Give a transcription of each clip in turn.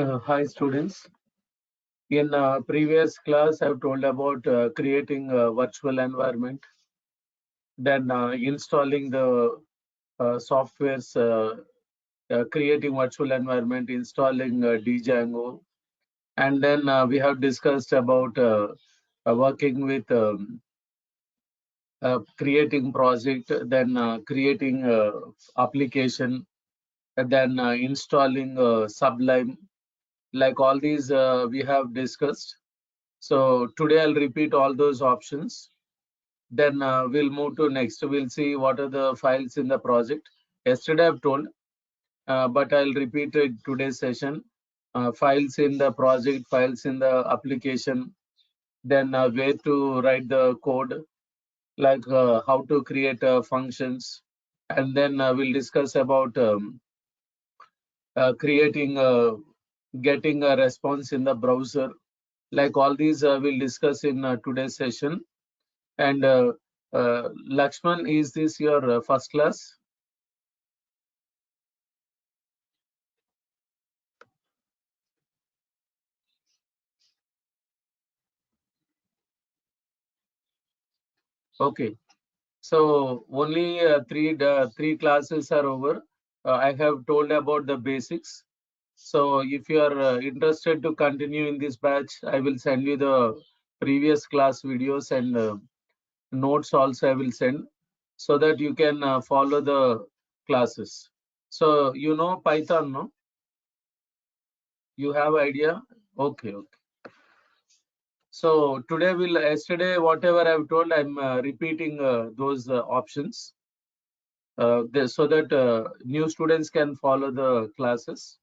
Hi students. In previous class, I've told about creating a virtual environment, then installing the softwares, creating virtual environment, installing DJANGO, and then we have discussed about working with creating project, then creating application, and then installing Sublime. Like all these we have discussed. So today I'll repeat all those options. Then we'll move to next. We'll see what are the files in the project. Yesterday I've told, but I'll repeat it today's session. Files in the project, files in the application, then where to write the code, like how to create functions, and then we'll discuss about creating, getting a response in the browser. Like all these we'll discuss in today's session. And Lakshman, is this your first class? Okay. So only three classes are over. I have told about the basics. So if you are interested to continue in this batch, I will send you the previous class videos and notes also I will send, so that you can follow the classes. So you know Python, no? You have idea? Okay, okay. So today yesterday whatever I've told, I'm repeating those options so that new students can follow the classes.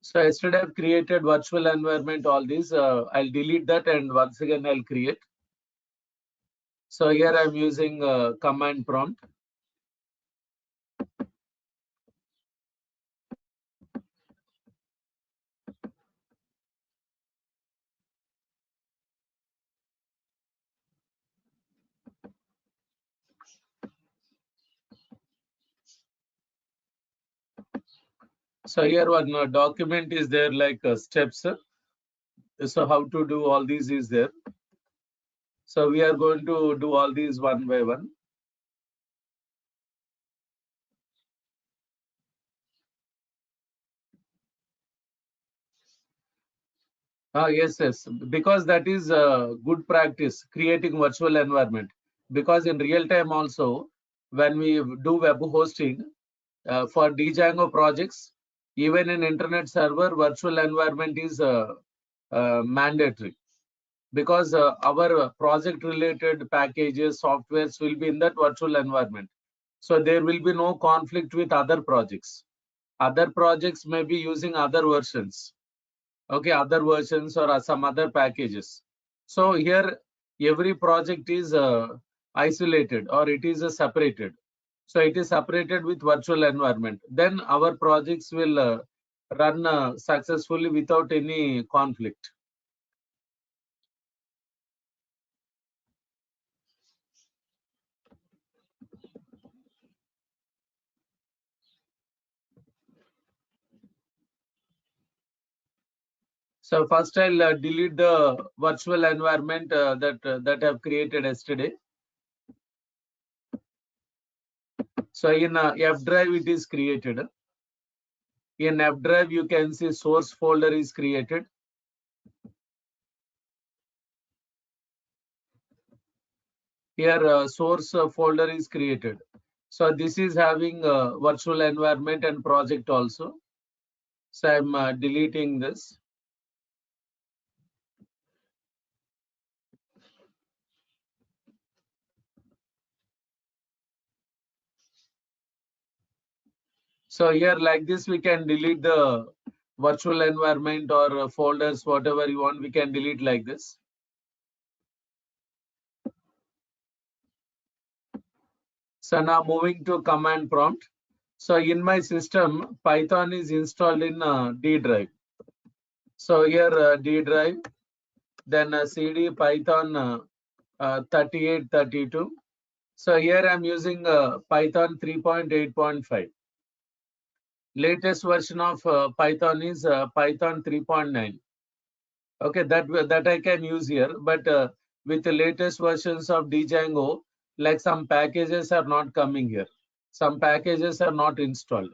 So yesterday I've created virtual environment, all these. I'll delete that and once again I'll create. So here I'm using command prompt. So here one document is there, like steps. So how to do all these is there. So we are going to do all these one by one. Yes, yes, because that is good practice, creating virtual environment. Because in real time also, when we do web hosting for DJANGO projects, even in internet server, virtual environment is mandatory, because our project related packages, softwares will be in that virtual environment. So there will be no conflict with other projects. Other projects may be using other versions. Okay, other versions or some other packages. So here every project is isolated, or it is separated. So it is separated with virtual environment. Then our projects will run successfully without any conflict. So first I'll delete the virtual environment that I've created yesterday. So in F drive it is created. In F drive you can see source folder is created. Here source folder is created. So this is having virtual environment and project also. So I'm deleting this. So here like this we can delete the virtual environment or folders, whatever you want, we can delete like this. So now moving to command prompt. So in my system, Python is installed in D drive. So here D drive, then CD Python 3832. So here I'm using Python 3.8.5. Latest version of Python is Python 3.9. Okay, that I can use here, but with the latest versions of DJANGO, like some packages are not coming here. Some packages are not installed.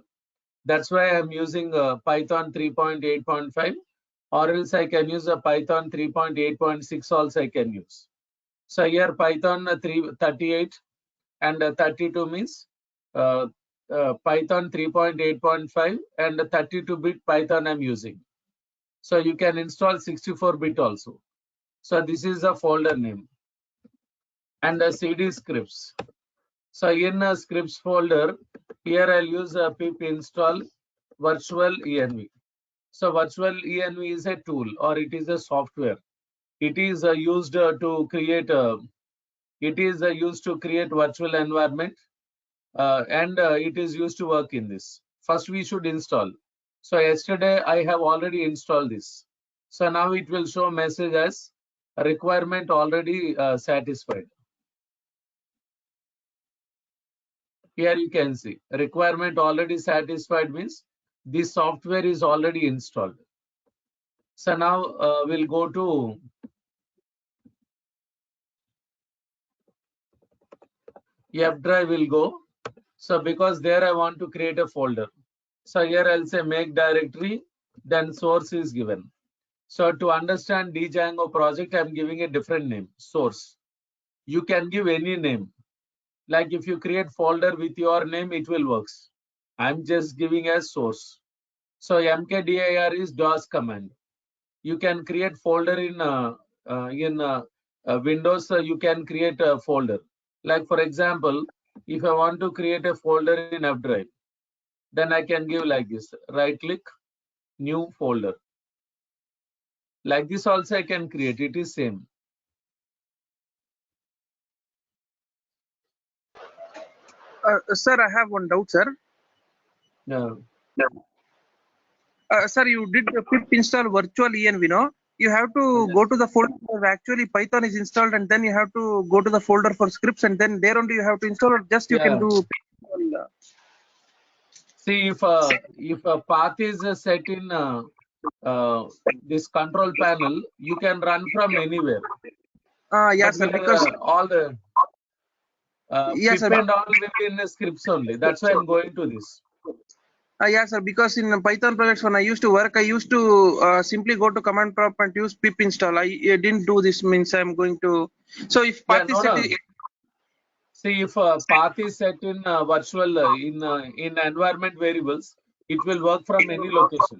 That's why I'm using Python 3.8.5, or else I can use a Python 3.8.6 also I can use. So here Python 338 and 32 means Python 3.8.5 and 32-bit Python I'm using. So you can install 64-bit also. So this is the folder name and the CD scripts. So in a scripts folder, here I'll use a pip install virtual env. So virtual env is a tool or it is a software. It is used to create virtual environment and it is used to work in this. First we should install. So yesterday I have already installed this. So now it will show message as requirement already satisfied. Here you can see requirement already satisfied means this software is already installed. So now we'll go to F drive will go. So because there I want to create a folder. So here I'll say make directory, then source is given. So to understand DJANGO project, I'm giving a different name, source. You can give any name. Like if you create folder with your name, it will works. I'm just giving as source. So mkdir is DOS command. You can create folder in Windows. You can create a folder. Like for example, if I want to create a folder in F drive, then I can give like this: right click, new folder. Like this also I can create. It is same. Sir, I have one doubt, sir. No. Sir, you did the pip install virtual env, no? You have to Yes. go to the folder where actually Python is installed, and then you have to go to the folder for scripts, and then there only you have to install, or just you can do pip install. See, if a path is set in this control panel, you can run from anywhere. Yeah, But sir, we because are all the yeah, pip sir. and all will be in the scripts only. That's why I'm going to this. Yeah, sir, because in Python projects when I used to work, I used to simply go to command prompt and use pip install. I didn't do this, means I'm going to. So if Yeah, path is no, set, no. See, if a path is set in virtual in environment variables, it will work from any location.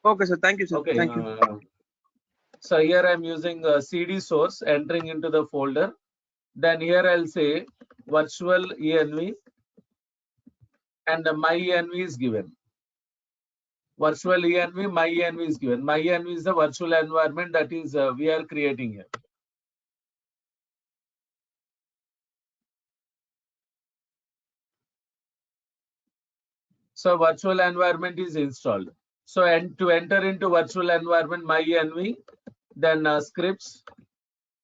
okay, sir. Thank you, sir. Okay. Thank you. So here I'm using CD source, entering into the folder. Then here I'll say virtual env and my env is given. Virtual env, my env is given. My env is the virtual environment that is we are creating here. So virtual environment is installed. So and to enter into virtual environment, my env, then scripts,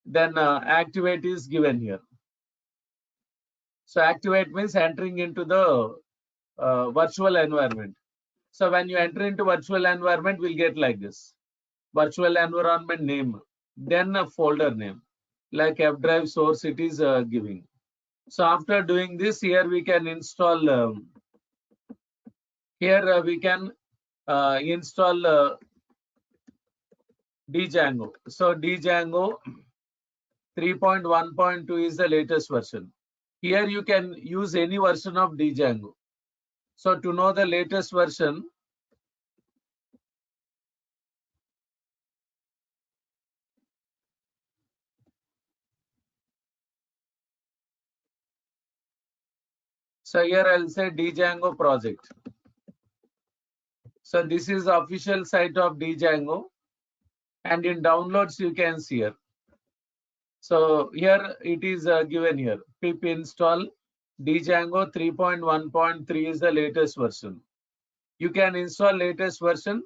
then activate is given here. So activate means entering into the virtual environment. So when you enter into virtual environment, we'll get like this: virtual environment name, then a folder name, like F drive source it is giving. So after doing this, here we can install. Here we can install DJANGO. So DJANGO 3.1.2 is the latest version. Here you can use any version of DJANGO. So to know the latest version, so here I'll say DJANGO project. So this is the official site of DJANGO, and in downloads you can see here. So here it is given here: pip install DJANGO 3.1.3 is the latest version. You can install latest version,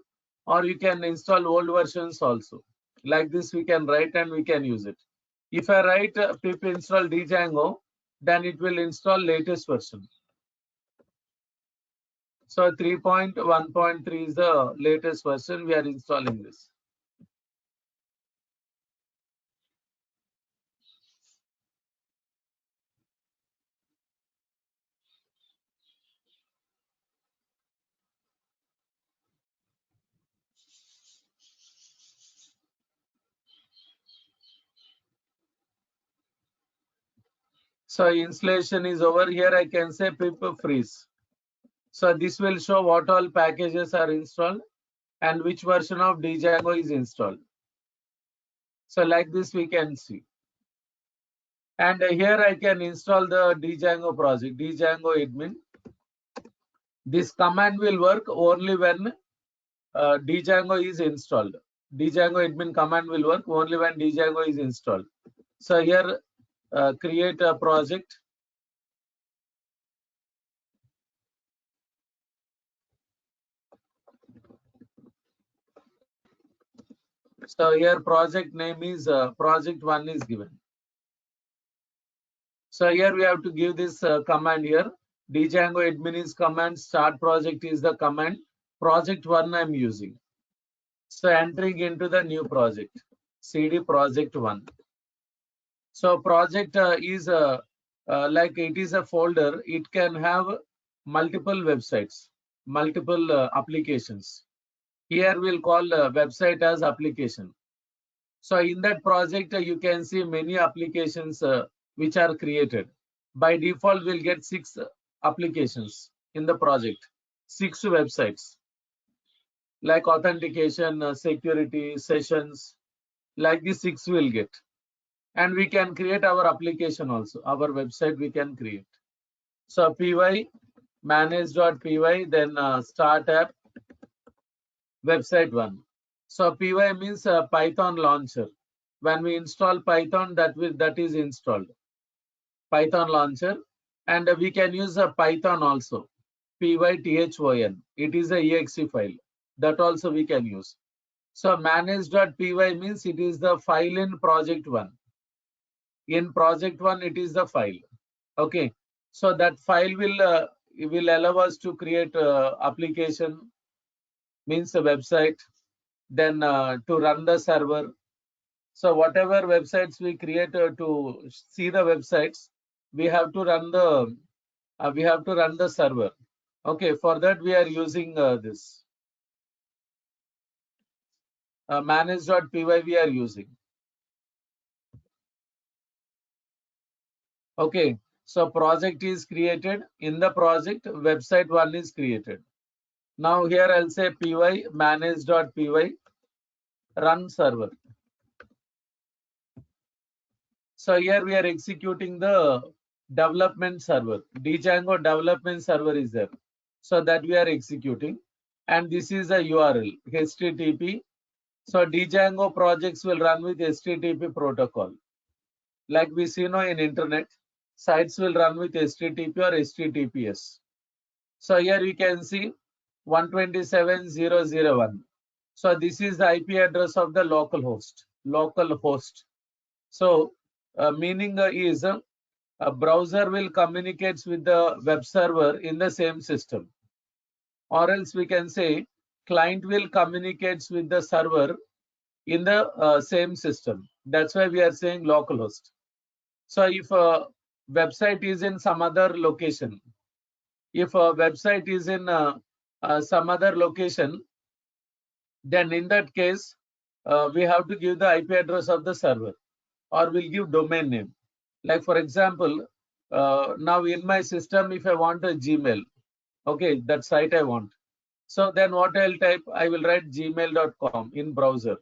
or you can install old versions also. Like this we can write and we can use it. If I write pip install DJANGO, then it will install latest version. So 3.1.3 is the latest version. We are installing this. So installation is over. Here I can say pip freeze. So this will show what all packages are installed and which version of DJANGO is installed. So like this we can see. And here I can install the DJANGO project, DJANGO admin. This command will work only when DJANGO is installed. DJANGO admin command will work only when DJANGO is installed. So here create a project. So here project name is project 1 is given. So here we have to give this command here. DJANGO admin is command, start project is the command, project 1 I'm using. So entering into the new project, CD project 1. So project is like it is a folder. It can have multiple websites, multiple applications. Here we'll call website as application. So in that project, you can see many applications which are created. By default, we'll get 6 applications in the project, 6 websites like authentication, security, sessions, like the 6 we'll get. And we can create our application also, our website we can create. So py manage.py, then start app, website 1. So py means Python launcher. When we install Python, that is installed. Python launcher, and we can use a Python also. Python. It is a exe file. That also we can use. So manage.py means it is the file in project 1. In project 1, it is the file. Okay. So that file will allow us to create application, means a website, then to run the server. So whatever websites we create to see the websites, we have to run the server. Okay, for that we are using this manage.py we are using. Okay, so project is created. In the project, website 1 is created. Now here I'll say py manage.py run server. So here we are executing the development server. DJANGO development server is there. So that we are executing. And this is a URL, HTTP. So DJANGO projects will run with HTTP protocol. Like we see now in internet, sites will run with HTTP or HTTPS. So here you can see 127.0.0.1. So this is the IP address of the local host. So meaning is a browser will communicate with the web server in the same system, or else we can say client will communicate with the server in the same system. That's why we are saying localhost. So if a website is in some other location, if a website is in some other location, then in that case we have to give the IP address of the server, or we'll give domain name. Like for example, now in my system, if I want a Gmail, okay, that site I want. So then what I'll type, I will write gmail.com in browser.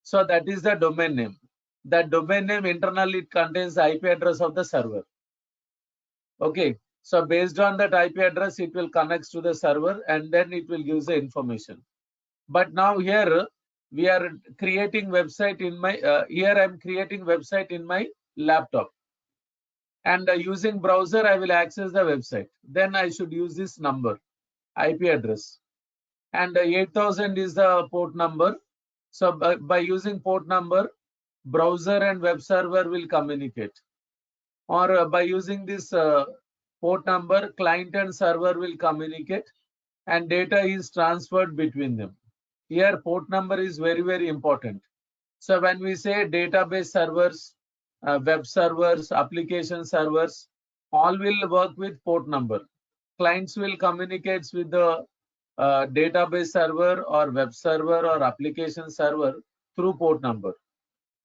So that is the domain name. That domain name internally it contains the IP address of the server. Okay, so based on that IP address, it will connect to the server and then it will give the information. But now here we are creating website in my here I'm creating website in my laptop, and using browser I will access the website. Then I should use this number, IP address, and 8000 is the port number. So by using port number, browser and web server will communicate. or by using this port number, client and server will communicate and data is transferred between them. Here port number is very, very important. So when we say database servers, web servers, application servers, all will work with port number. Clients will communicate with the database server or web server or application server through port number.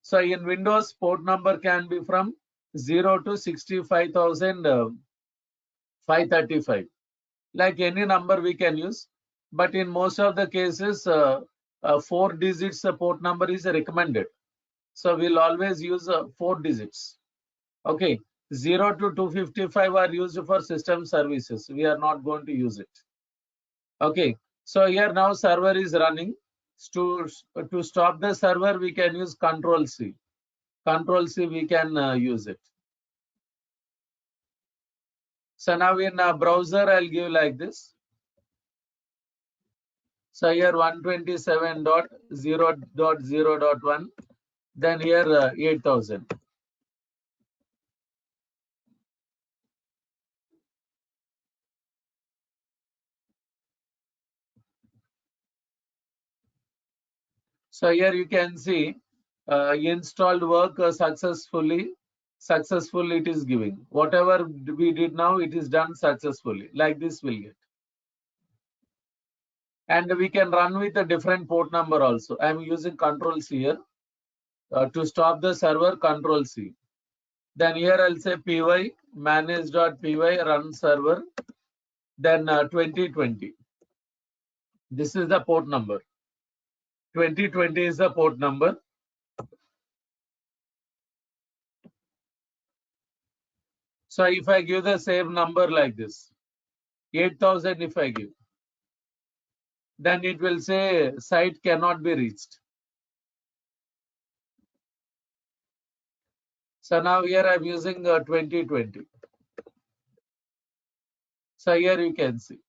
So in Windows, port number can be from 0 to 65,535. Like any number we can use, but in most of the cases, 4 digits port number is recommended. So we'll always use 4 digits. Okay, 0 to 255 are used for system services. We are not going to use it. Okay, so here now server is running. To stop the server, we can use Control C. Control C, we can use it. So now in a browser, I'll give like this. So here 127.0.0.1, then here 8000. So here you can see installed work successfully. Successful it is giving. Whatever we did now, it is done successfully. Like this will get. And we can run with a different port number also. I am using Control C here. To stop the server, Control C. Then here I'll say py manage.py run server. Then 2020. This is the port number. 2020 is the port number. So if I give the same number like this, 8000 if I give, then it will say site cannot be reached. So now here I'm using 2020. So here you can see.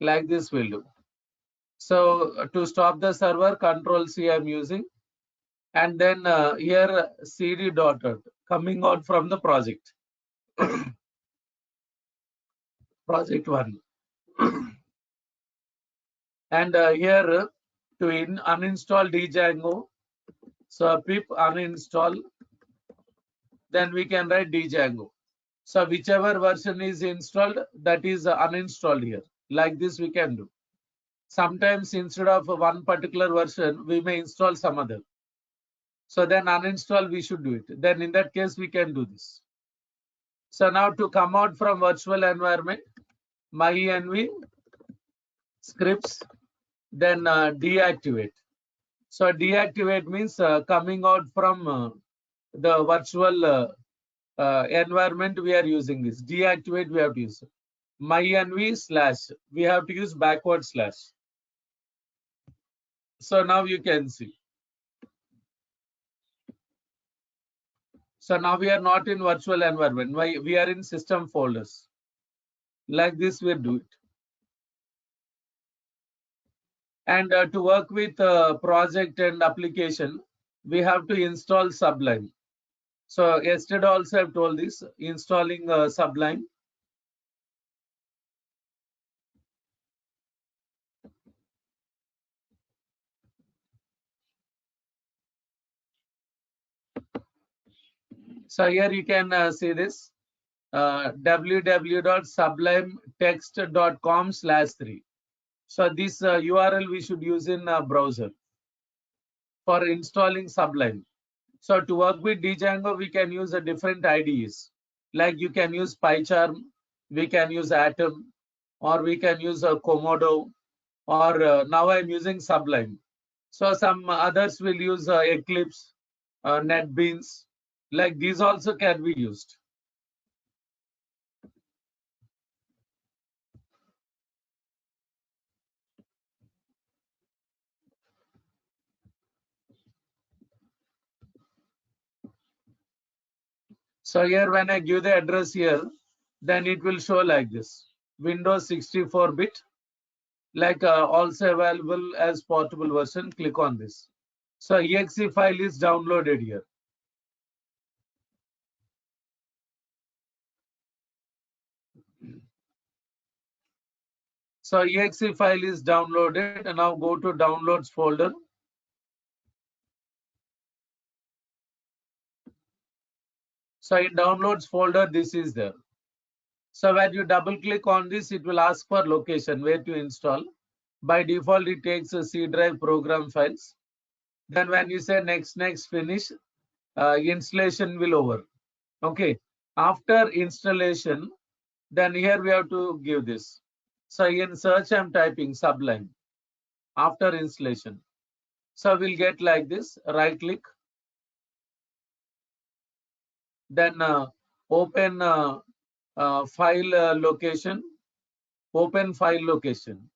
Like this will do. So to stop the server, Control C I'm using. And then here cd dotted coming out from the project. Project 1. And here to uninstall DJANGO. So pip uninstall. Then we can write DJANGO. So whichever version is installed, that is uninstalled here. Like this we can do. Sometimes instead of one particular version, we may install some other. So then uninstall, we should do it. Then in that case, we can do this. So now to come out from virtual environment, myenv scripts, then deactivate. So deactivate means coming out from the virtual environment we are using this. Deactivate we have to use. Myenv slash, we have to use backward slash. So now you can see. So now we are not in virtual environment. We are in system folders. Like this we do it. And to work with project and application, we have to install Sublime. So yesterday also I've told this, installing Sublime. So here you can see this www.sublimetext.com/3. So this URL we should use in browser for installing Sublime. So to work with DJANGO, we can use a different IDEs. Like you can use PyCharm, we can use Atom, or we can use Komodo, or now I'm using Sublime. So some others will use Eclipse, NetBeans. Like these also can be used. So here when I give the address here, then it will show like this. Windows 64-bit. like also available as portable version. Click on this. So exe file is downloaded here. So exe file is downloaded, and now go to downloads folder. So in downloads folder, this is there. So when you double click on this, it will ask for location where to install. By default, it takes a C drive program files. Then when you say next, finish, installation will over. Okay. After installation, then here we have to give this. So in search, I'm typing Sublime after installation. So we'll get like this, right click, then open file location, open file location.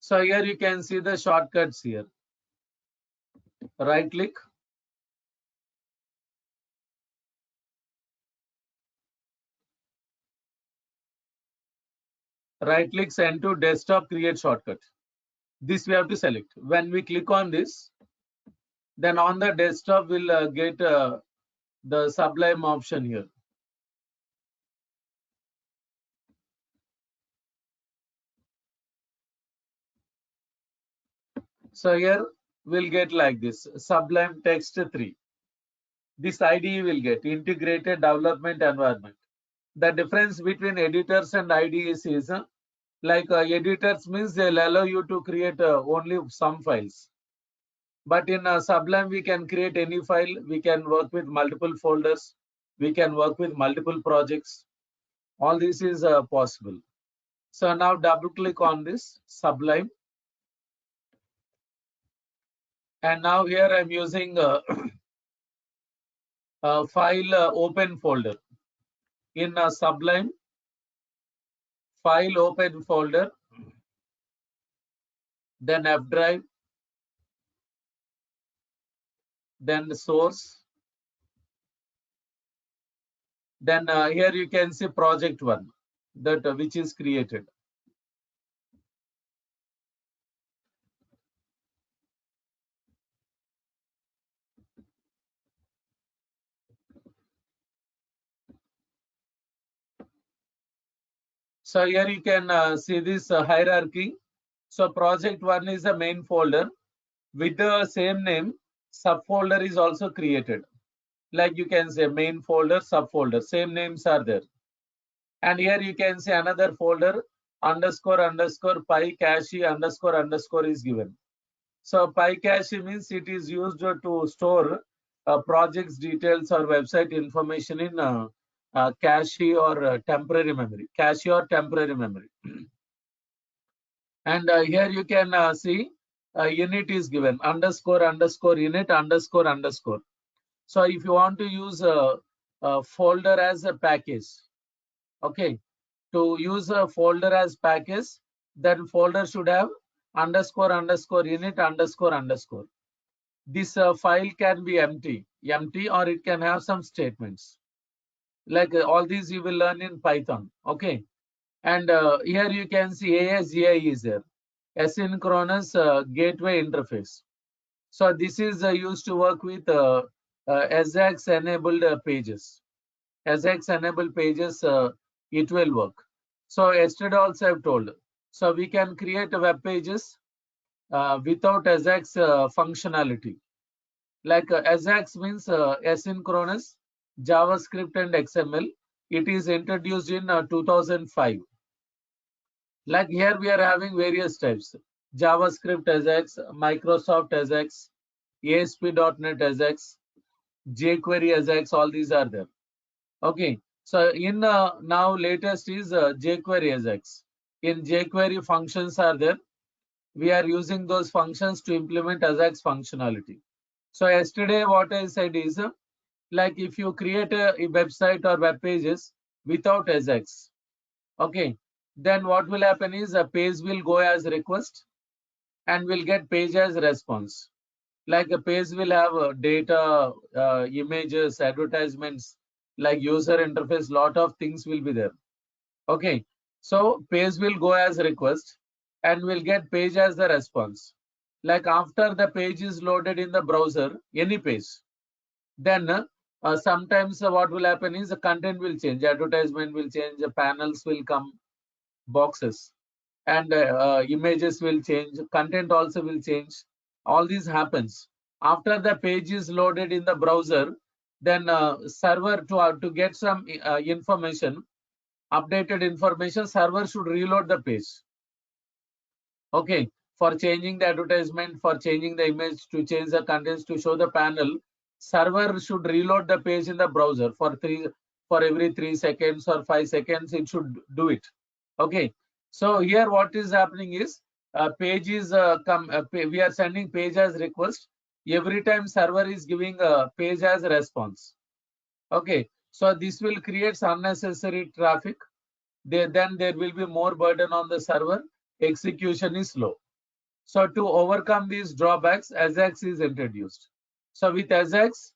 So here you can see the shortcuts here. Right click, send to desktop, create shortcut. This we have to select. When we click on this, then on the desktop we'll get the Sublime option here. So here we'll get like this, Sublime Text 3. This IDE will get integrated development environment. The difference between editors and IDEs is like editors means they'll allow you to create only some files. But in Sublime, we can create any file. We can work with multiple folders. We can work with multiple projects. All this is possible. So now double click on this Sublime. And now here I'm using file open folder. In Sublime, file open folder, then F drive, then the source. Then here you can see project one, that which is created. So here you can see this hierarchy. So project one is the main folder. With the same name, subfolder is also created. Like you can say main folder, subfolder, same names are there. And here you can see another folder, underscore underscore pi cache underscore underscore is given. So pi cache means it is used to store projects details or website information in cache or temporary memory. Cache or temporary memory. And here you can see unit is given, underscore underscore unit underscore underscore. So if you want to use a folder as a package, okay, to use a folder as package, then folder should have underscore underscore unit underscore underscore. This file can be empty, or it can have some statements. Like all these you will learn in Python, okay. And here you can see ASGI is there, asynchronous gateway interface. So this is used to work with AJAX enabled pages. AJAX enabled pages, it will work. So yesterday also I've told. So we can create web pages without AJAX functionality. Like AJAX means asynchronous JavaScript and XML. It is introduced in 2005. Like here we are having various types. JavaScript AJAX, Microsoft AJAX, ASP.NET AJAX, jQuery AJAX, all these are there. Okay, so in now latest is jQuery AJAX. In jQuery functions are there. We are using those functions to implement AJAX functionality. So yesterday what I said is like if you create a website or web pages without AJAX, okay, then what will happen is a page will go as request and will get page as response. Like a page will have data, images, advertisements, like user interface, lot of things will be there. Okay, So page will go as request and will get page as the response. Like after the page is loaded in the browser, any page, then sometimes what will happen is the content will change, advertisement will change, the panels will come, boxes, and images will change, content also will change. All this happens after the page is loaded in the browser. Then server to get some information, updated information, server should reload the page. Okay, for changing the advertisement, for changing the image, to change the contents, to show the panel, server should reload the page in the browser for every 3 seconds or 5 seconds. It should do it. Okay, so here what is happening is page is we are sending page as request. Every time server is giving a page as a response. Okay, so this will create unnecessary traffic. Then there will be more burden on the server. Execution is slow. So to overcome these drawbacks, AJAX is introduced. So with AJAX,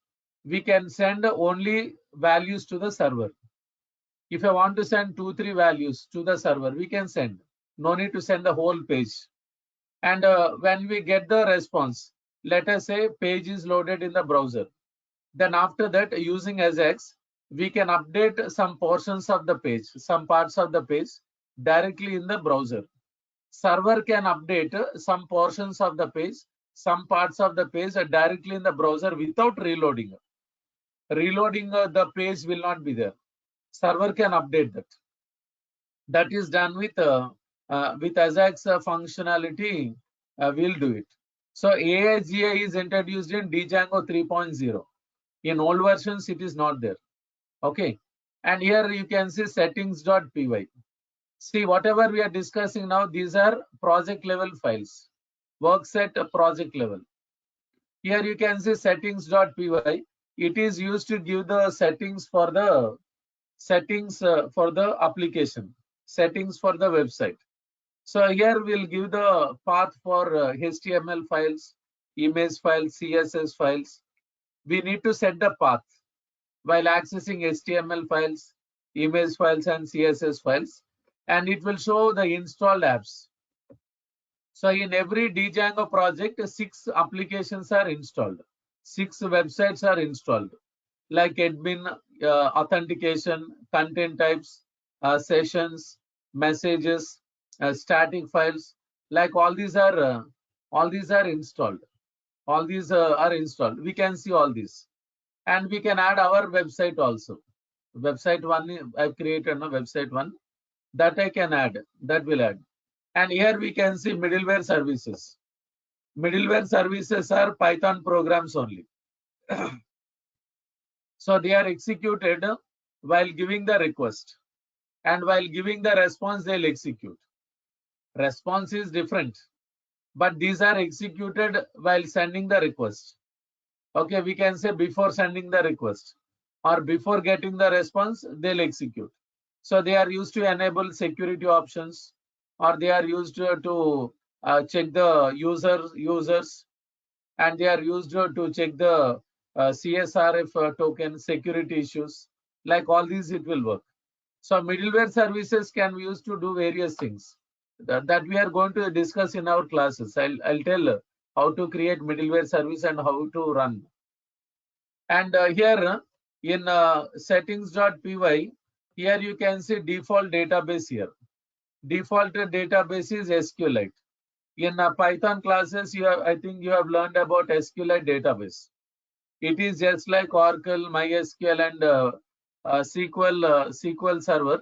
we can send only values to the server. If I want to send 2-3 values to the server, we can send. No need to send the whole page. And when we get the response, let us say page is loaded in the browser. Then after that, using AJAX, we can update some portions of the page, some parts of the page directly in the browser. Server can update some portions of the page, some parts of the page directly in the browser without reloading. Reloading the page will not be there. Server can update that. That is done with AJAX functionality. We'll do it. So AIGA is introduced in DJANGO 3.0. In old versions, it is not there. Okay, and here you can see settings.py. See, whatever we are discussing now, these are project level files, work set project level. Here you can see settings.py. It is used to give the settings for the application, settings for the website. So here we'll give the path for HTML files, image files, CSS files. We need to set the path while accessing HTML files, image files, and CSS files, and it will show the installed apps. So in every DJANGO project, 6 applications are installed, 6 websites are installed, like admin, authentication, content types, sessions, messages, static files. Like all these are installed. All these are installed. We can see all these, and we can add our website also. Website one, I've created a website one that I can add. That will add. And here we can see middleware services. Middleware services are Python programs only. So they are executed while giving the request, and while giving the response, they'll execute. Response is different, but these are executed while sending the request. Okay, we can say before sending the request or before getting the response, they'll execute. So they are used to enable security options, or they are used to check the users, and they are used to check the CSRF token security issues. Like all these, it will work. So middleware services can be used to do various things that we are going to discuss in our classes. I'll tell how to create middleware service and how to run. And here in settings.py, here you can see default database here. Default database is SQLite. In Python classes, I think you have learned about SQLite database. It is just like Oracle, MySQL, and SQL Server.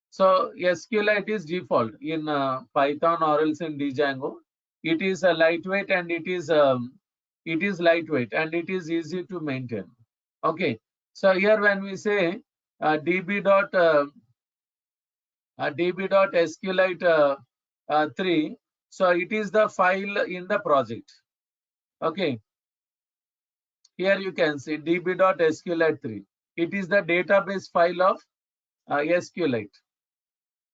So SQLite is default in Python or else in DJANGO. It is a lightweight, and it is lightweight, and it is easy to maintain. Okay, so here when we say db.sqlite 3, so it is the file in the project. Okay, here you can see db.sqlite 3. It is the database file of SQLite.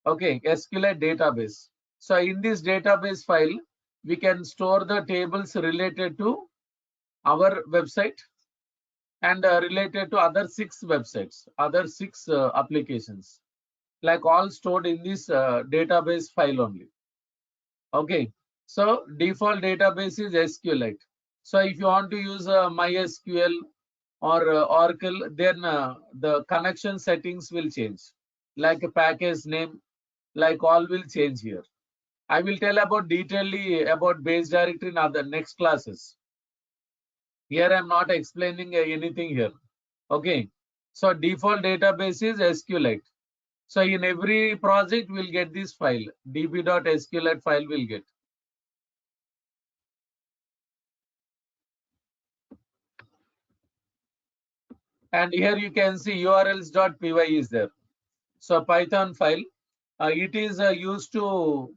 Okay, SQLite database. So in this database file, we can store the tables related to our website and related to other 6 websites, other 6 applications. like all stored in this database file only. Okay, so default database is SQLite. So if you want to use MySQL or Oracle, then the connection settings will change, like a package name, like all will change here. I will tell about detailedly about base directory in other next classes. Here I'm not explaining anything here. Okay, so default database is SQLite. So in every project we'll get this file, db.sqlite file will get. And here you can see urls.py is there. So Python file, it is used to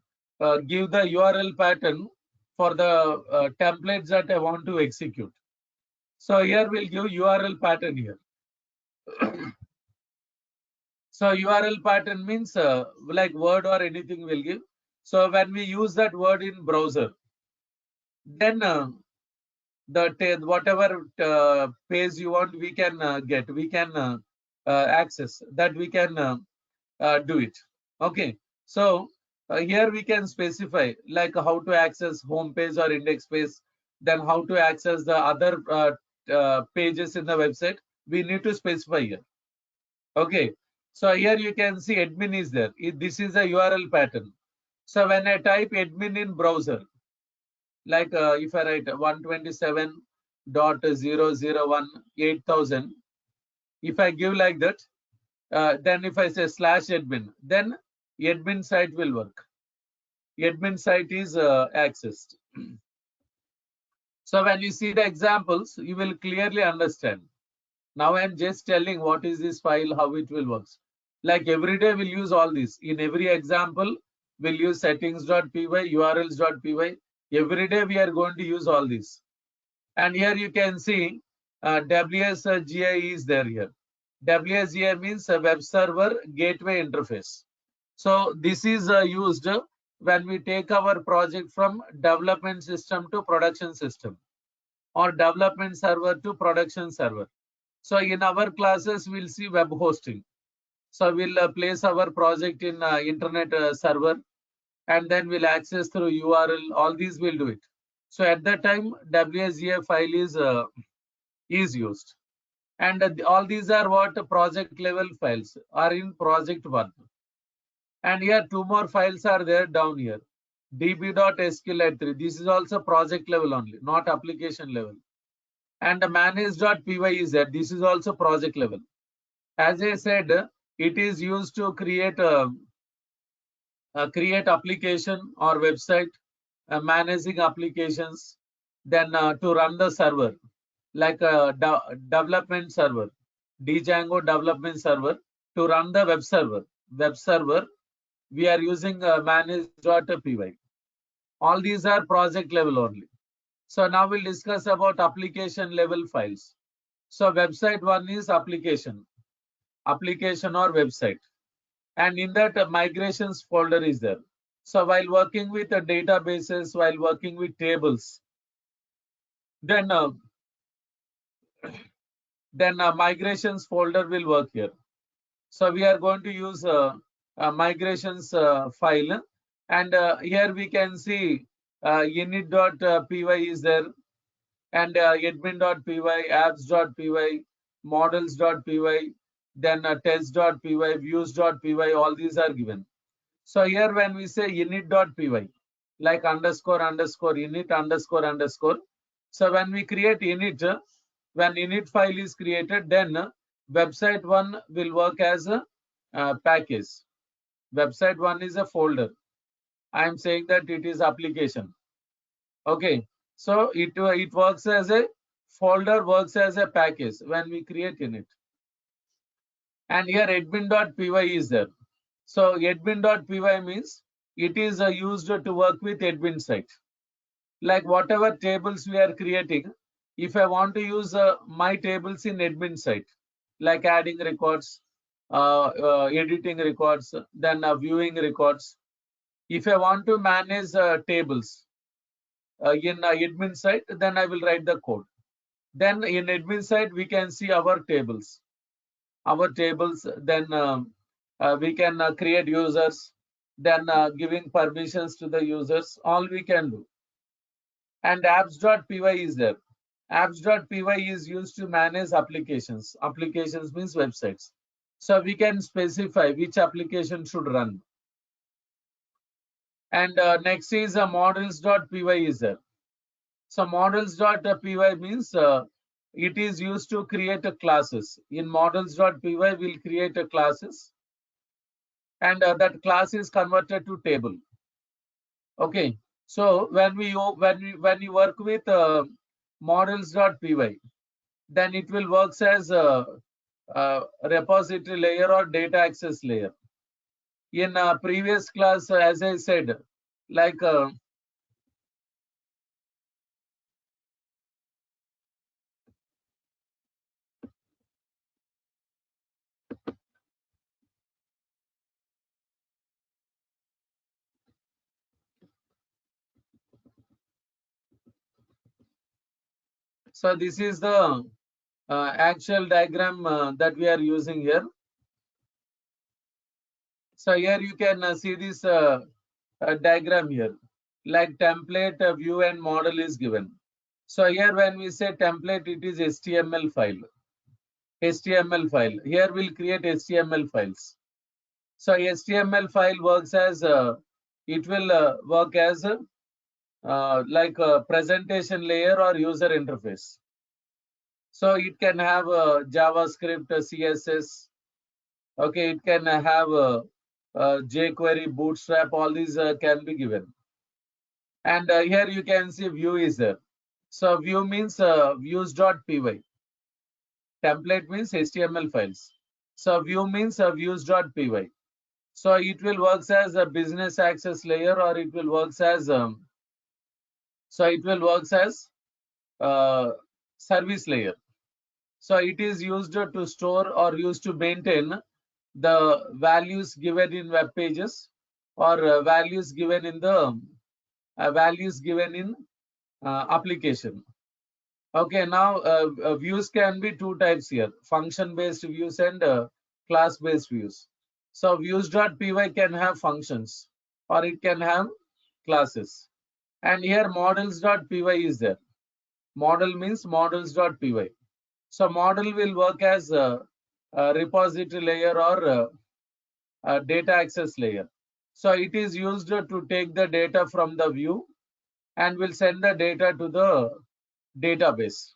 give the URL pattern for the templates that I want to execute. So here we'll give URL pattern here. So URL pattern means like word or anything will give. So when we use that word in browser, then whatever page you want, we can get, we can access that, we can do it. Okay, so here we can specify like how to access home page or index page, then how to access the other pages in the website. We need to specify here. Okay, so here you can see admin is there. This is a URL pattern. So when I type admin in browser, like if I write 127.001.8000, if I give like that, then if I say /admin, then admin site will work. Admin site is accessed. So when you see the examples, you will clearly understand. Now I'm just telling what is this file, how it will work. Like every day we'll use all this. In every example, we'll use settings.py, urls.py. Every day we are going to use all this. And here you can see WSGI is there here. WSGI means a web server gateway interface. So this is used when we take our project from development system to production system, or development server to production server. So in our classes, we'll see web hosting. So we'll place our project in internet server, and then we'll access through URL. All these will do it. So at that time, WSGI file is used. And all these are what project level files are in project one. And here two more files are there down here. db.sqlite3. This is also project level only, not application level. And the manage.py is there. This is also project level. As I said, it is used to create application or website, managing applications, then to run the server, like a development server, DJANGO development server, to run the web server. Web server, we are using manage.py. All these are project level only. So now we'll discuss about application level files. So website one is application or website. And in that migrations folder is there. So while working with the databases, while working with tables, then migrations folder will work here. So we are going to use migrations file, and here we can see init.py is there, and admin.py, apps.py, models.py, then test.py, views.py, all these are given. So here when we say init.py, like underscore init underscore. So when we create init, when init file is created, then website one will work as a package. Website one is a folder. I am saying that it is application. Okay, so it works as a folder, works as a package when we create init. And here admin.py is there. So admin.py means it is used to work with admin site. Like whatever tables we are creating, if I want to use my tables in admin site, like adding records, editing records, then viewing records. If I want to manage tables in admin site, then I will write the code. Then in admin site, we can see our tables, then We can create users, then giving permissions to the users, all we can do. And apps.py is there. Apps.py is used to manage applications. Applications means websites. So we can specify which application should run. And next is models.py is there. So models.py means it is used to create a classes. In models.py, we'll create a classes, and that class is converted to table. Okay. So when you work with models.py, then it will works as a repository layer or data access layer. In previous class, as I said, like so this is the actual diagram that we are using here. So here you can see this diagram here, like template, view, and model is given. So here when we say template, it is HTML file. HTML file. Here we'll create HTML files. So HTML file works as it will work as like a presentation layer or user interface. So it can have JavaScript, CSS. Okay, it can have jQuery, Bootstrap. All these can be given. And here you can see view is there. So view means views.py. Template means HTML files. So view means views.py. So it will works as a business access layer, or it will works as service layer. So it is used to store or used to maintain the values given in web pages, or values given in the application. Okay, now views can be two types here: function-based views and class-based views. So views.py can have functions, or it can have classes. And here models.py is there. Model means models.py. So model will work as a repository layer or a data access layer. So it is used to take the data from the view and will send the data to the database,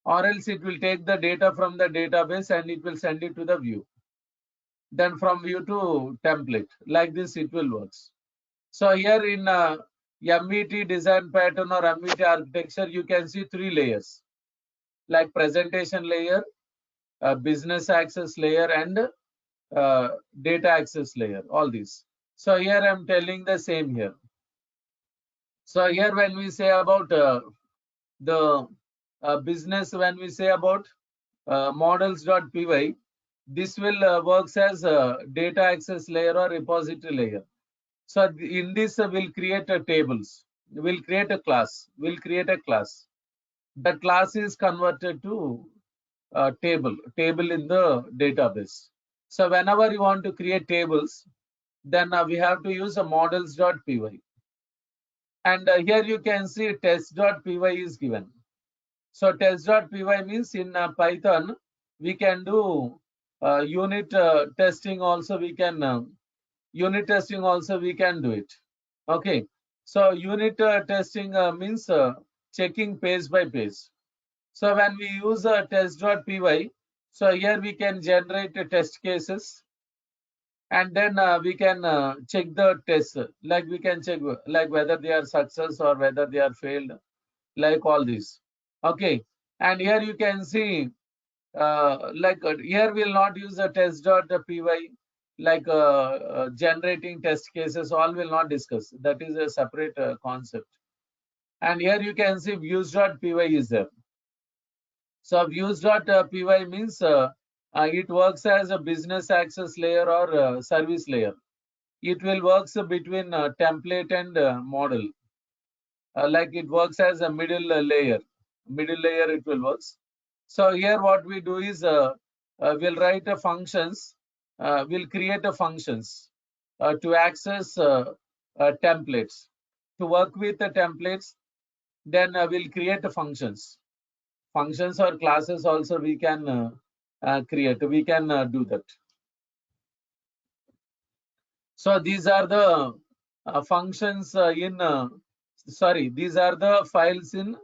or else it will take the data from the database and it will send it to the view. Then from view to template, like this it will works. So here in MVT design pattern or MVT architecture, you can see three layers, like presentation layer, business access layer, and data access layer, all these. So here I'm telling the same here. So here when we say about the business, when we say about models.py, this will works as a data access layer or repository layer. So in this we'll create a tables, we'll create a class, the class is converted to table in the database. So whenever you want to create tables, then we have to use a models.py. And here you can see test.py is given. So test.py means in Python, we can do unit testing also. We can do it. Okay. So unit testing means checking page by page. So when we use test.py, so here we can generate test cases, and then we can check the tests, like we can check like whether they are success or whether they are failed, like all this. Okay. And here you can see here we'll not use a test.py, like generating test cases, all will not discuss. That is a separate concept. And here you can see views.py is there. So views.py means it works as a business access layer or service layer. It will works between template and model. Like it works as a middle layer. It will works. So here what we do is we'll write functions we'll create a functions to access templates. To work with the templates, then we'll create the functions. Functions or classes also we can create. We can do that. So these are the functions these are the files in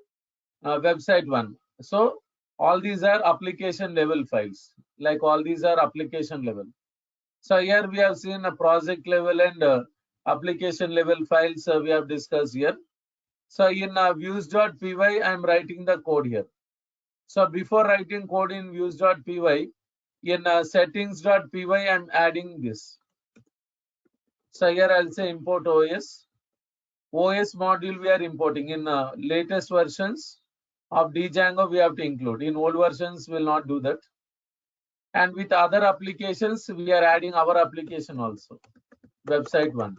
website one. So all these are application level files. Like all these are application level. So here we have seen a project level and application level files we have discussed here. So in views.py, I am writing the code here. So before writing code in views.py, in settings.py, I am adding this. So here I'll say import OS. OS module we are importing in latest versions of DJANGO we have to include. In old versions we will not do that. And with other applications we are adding our application also, website one.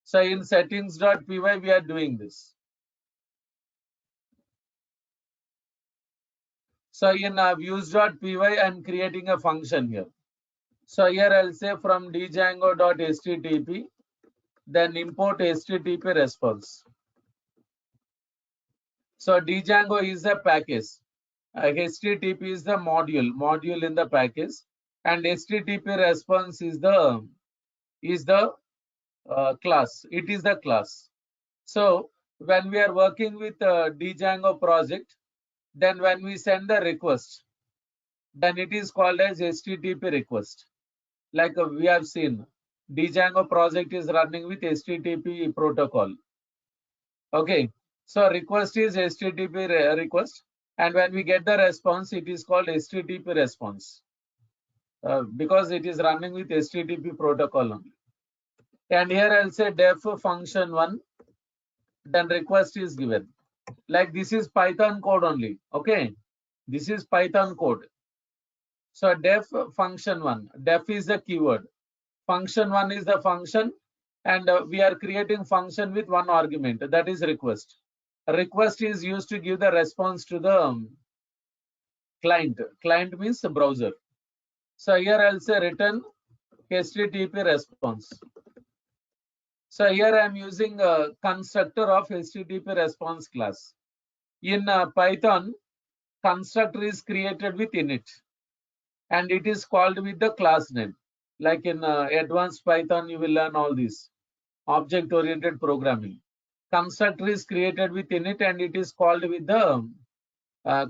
So in settings.py we are doing this. So in views.py I am creating a function here. So here I'll say from django.http, then import http response. So django is a package. HTTP is the module in the package, and HTTP response is the class. It is the class. So when we are working with DJANGO project, then when we send the request, then it is called as HTTP request. Like we have seen, DJANGO project is running with HTTP protocol. Okay, so request is HTTP request, and when we get the response, it is called HTTP response because it is running with HTTP protocol only. And here I'll say def function one, then request is given. Like this is Python code only. Okay, this is Python code. So def function one, def is the keyword, function one is the function, and we are creating function with one argument, that is request. Request is used to give the response to the client. Client means the browser. So here I'll say return HTTP response. So here I am using a constructor of HTTP response class. In Python, constructor is created with init, and it is called with the class name. Like in advanced Python, you will learn all this object-oriented programming. Constructor is created with init, and it is called with the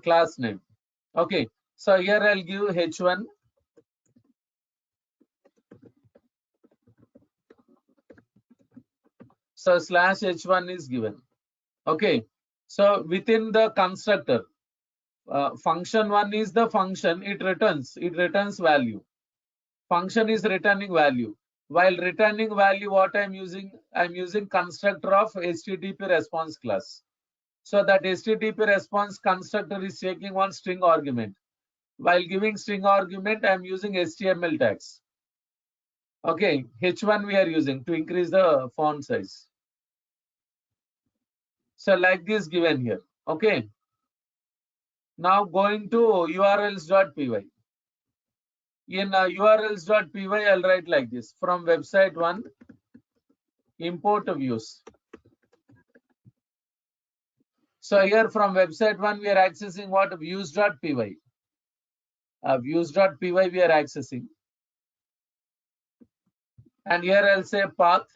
class name. Okay, so here I'll give h1. So slash h1 is given. Okay, so within the constructor, function one is the function, it returns value. Function is returning value. While returning value, what I'm using constructor of HTTP response class. So that HTTP response constructor is taking one string argument. While giving string argument, I'm using HTML tags. Okay, h1 we are using to increase the font size. So like this given here. Okay. Now going to urls.py. In urls.py, I'll write like this: from website one, import views. So here from website one, we are accessing what? Views.py. Views.py we are accessing. And here I'll say path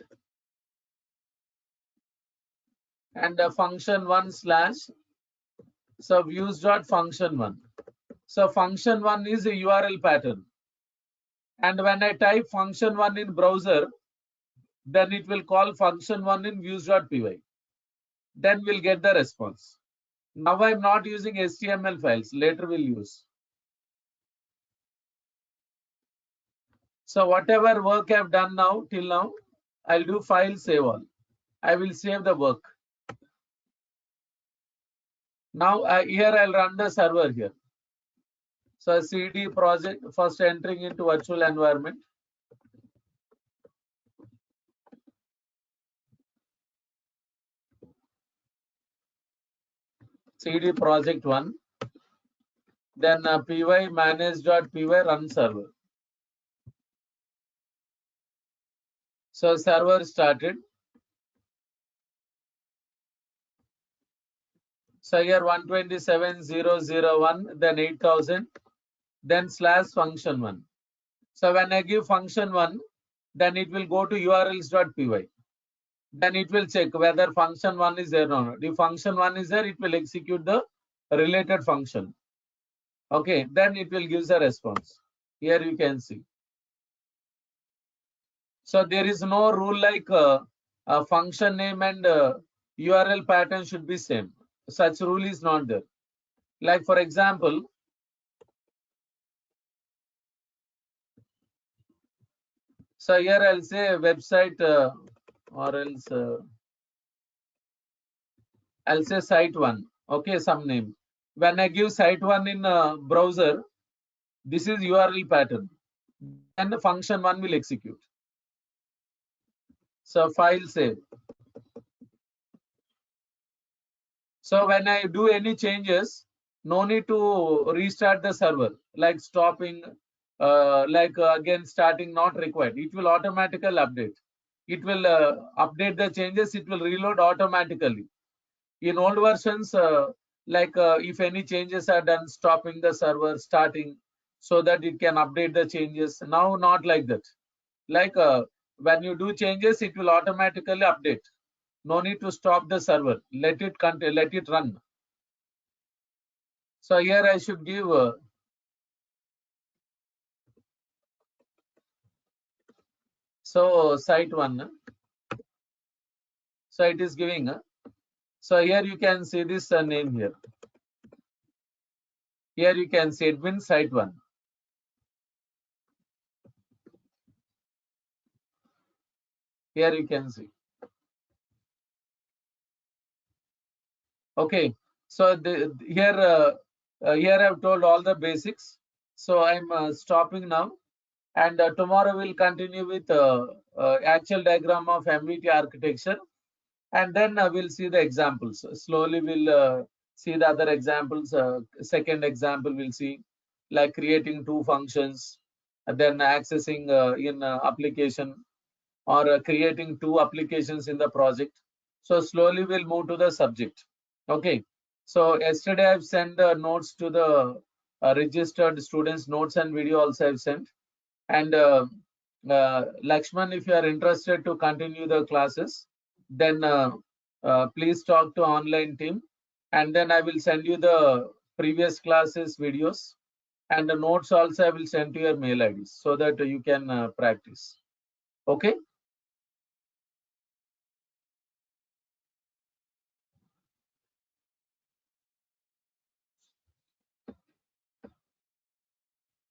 and function one slash. So views.function1. So function one is a URL pattern. And when I type function one in browser, then it will call function one in views.py. Then we'll get the response. Now I'm not using HTML files. Later we'll use. So whatever work I've done now till now, I'll do file save all. I will save the work. Now here I'll run the server here. So CD project, first entering into virtual environment. CD project one. Then py manage.py run server. So server started. So here 127.0.0.1, then 8000, then slash function 1. So when I give function 1, then it will go to urls.py. Then it will check whether function 1 is there or not. If function 1 is there, it will execute the related function. Okay, then it will give the response. Here you can see. So there is no rule like a function name and URL pattern should be same. Such rule is not there. Like for example, so here I'll say website or else I'll say site 1. Okay, some name. When I give site 1 in browser, this is URL pattern. Then the function 1 will execute. So file save. So when I do any changes, no need to restart the server, like stopping, again starting, not required. It will automatically update. It will update the changes. It will reload automatically. In old versions, if any changes are done, stopping the server, starting, so that it can update the changes. Now not like that. Like when you do changes, it will automatically update. No need to stop the server. Let it continue, let it run. So here I should give so site 1. So it is giving. So here you can see this name here. Here you can see admin site 1. Here you can see. Okay. So here I've told all the basics. So I'm stopping now, and tomorrow we'll continue with actual diagram of MVT architecture, and then we'll see the examples. Slowly we'll see the other examples. Second example we'll see, like creating two functions, and then accessing in application, or creating two applications in the project. So slowly we'll move to the subject. Okay. So yesterday I've sent the notes to the registered students. Notes and video also I've sent. And Lakshman, if you are interested to continue the classes, then please talk to online team, and then I will send you the previous classes videos, and the notes also I will send to your mail IDs so that you can practice. Okay.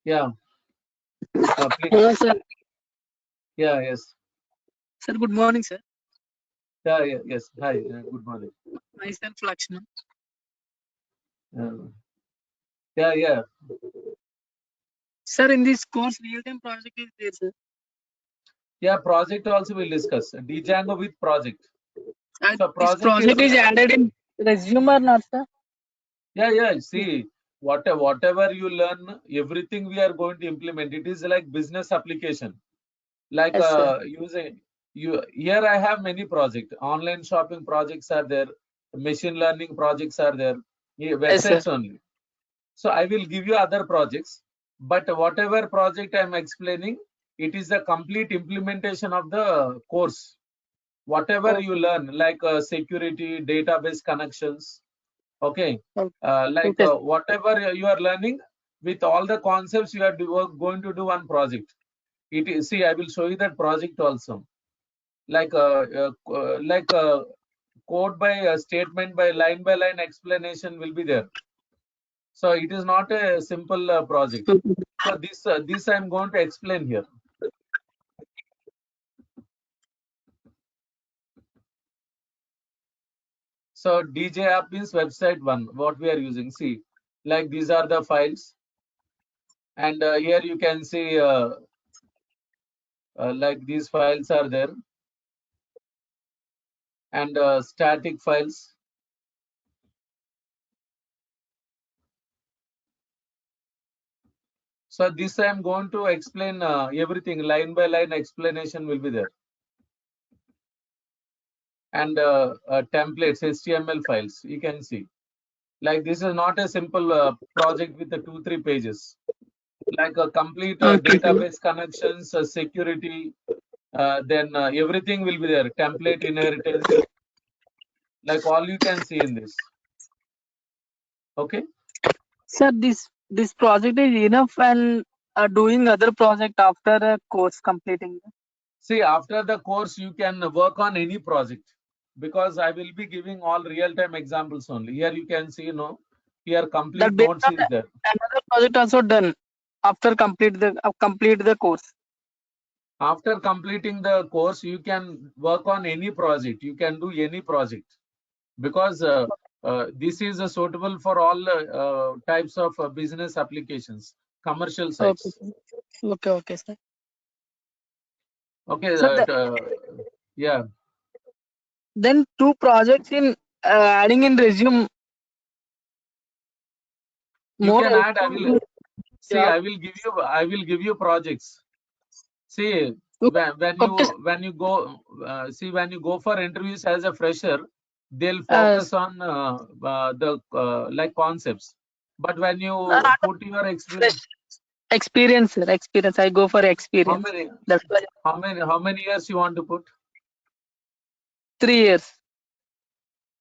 Yeah. Please. Hello, sir. Yeah. Yes. Sir, good morning, sir. Yeah. Yeah. Yes. Hi. Good morning. Myself, Lakshman. Uh, yeah. Yeah. Sir, in this course, real-time project is there, sir. Yeah. Project also we'll discuss. DJANGO with project. And So this project project is is added in resume or not, sir? yeah. See, whatever you learn, everything we are going to implement. It is like business application. Like Yes, sir. using you here I have many projects. Online shopping projects are there, machine learning projects are there, Yes, sir. websites only. So I will give you other projects, but whatever project I'm explaining, it is the complete implementation of the course. Whatever you Okay. learn, like security, database connections, okay, Okay. Okay, sir. whatever you are learning, with all the concepts you are going to do one project. It is, see, I will show you that project also. Like code by statement by line explanation will be there. So it is not a simple project. Okay. So this I'm going to explain here. So DJ app means website 1. What we are using. See, like these are the files, and here you can see like these files are there, and static files. So this I am going to explain everything, line by line explanation will be there. and templates, HTML files. You can see. Like this is not a simple project with the 2-3 pages. Like a complete Okay, sir. database connections, security, then everything will be there. Template inheritance, like all you can see in this. Okay. Sir, this project is enough and doing other project after a course completing. See, after the course, you can work on any project because I will be giving all real-time examples only. Here you can see, here That complete based notes on is there. another project also done after complete the course. After completing the course, you can work on any project. You can do any project because this is suitable for all types of business applications, commercial Okay, sites. sir. Okay, sir. Okay, Sir, yeah. then 2 projects in adding in resume You more can add. I helpful will to see. job. I will give you projects. See, Okay, sir. when you go when you go for interviews as a fresher, they'll Uh, focus on the like concepts. But when not you put your fresh experience, experience, sir. Experience. I go for how experience. many That's why how many years you want to put? 3 years.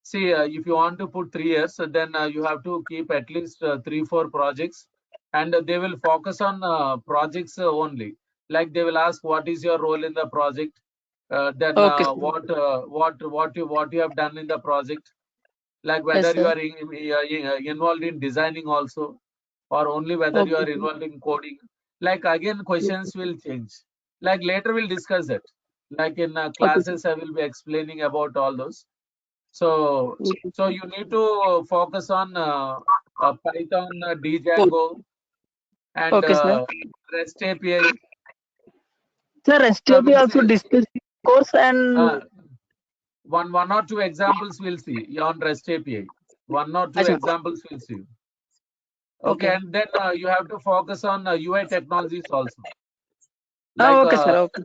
See, if you want to put 3 years, then you have to keep at least 3-4 projects, and they will focus on projects only. Like they will ask, what is your role in the project? Then Okay, sir. what you have done in the project? Like Yes, whether you sir. are involved in designing also, or only whether you Okay, are sir. involved in coding. Like again, questions will change. Like later we'll discuss that. Like in Okay, sir. classes, I will be explaining about all those. So, Okay, so you need to focus on Python, sir. DJANGO, and Okay, sir. REST API. Sir, So STP we'll also see. discuss course and Uh, one or two examples we'll see on REST API. One or two Acha. examples we'll see. Okay, Okay. and then you have to focus on UI technologies also. Ah, Like okay, sir. Okay.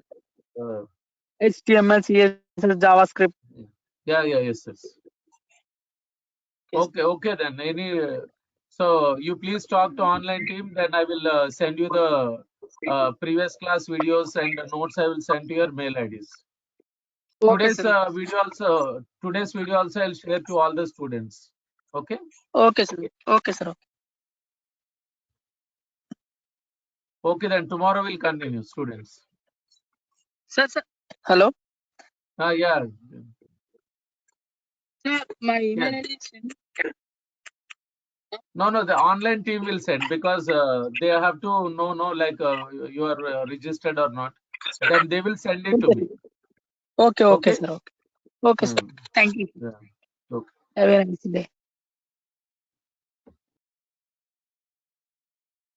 uh, HTML, CSS, JavaScript. yeah, yes. Yes. Okay then. So you please talk to online team. Then I will send you the previous class videos and the notes. I will send to your mail IDs. Okay, sir. Today's video also I'll share to all the students. Okay. Okay, sir. Okay, sir. Okay then. Tomorrow we'll continue, students. Sir. Hello. Yeah. Sir, my Yeah. email ID is No. The online team will send because they have to know like you are registered or not. Then they will send it to me. Okay, Okay. sir. Okay, sir. Hmm. Thank you. Yeah. Okay. Have a nice day.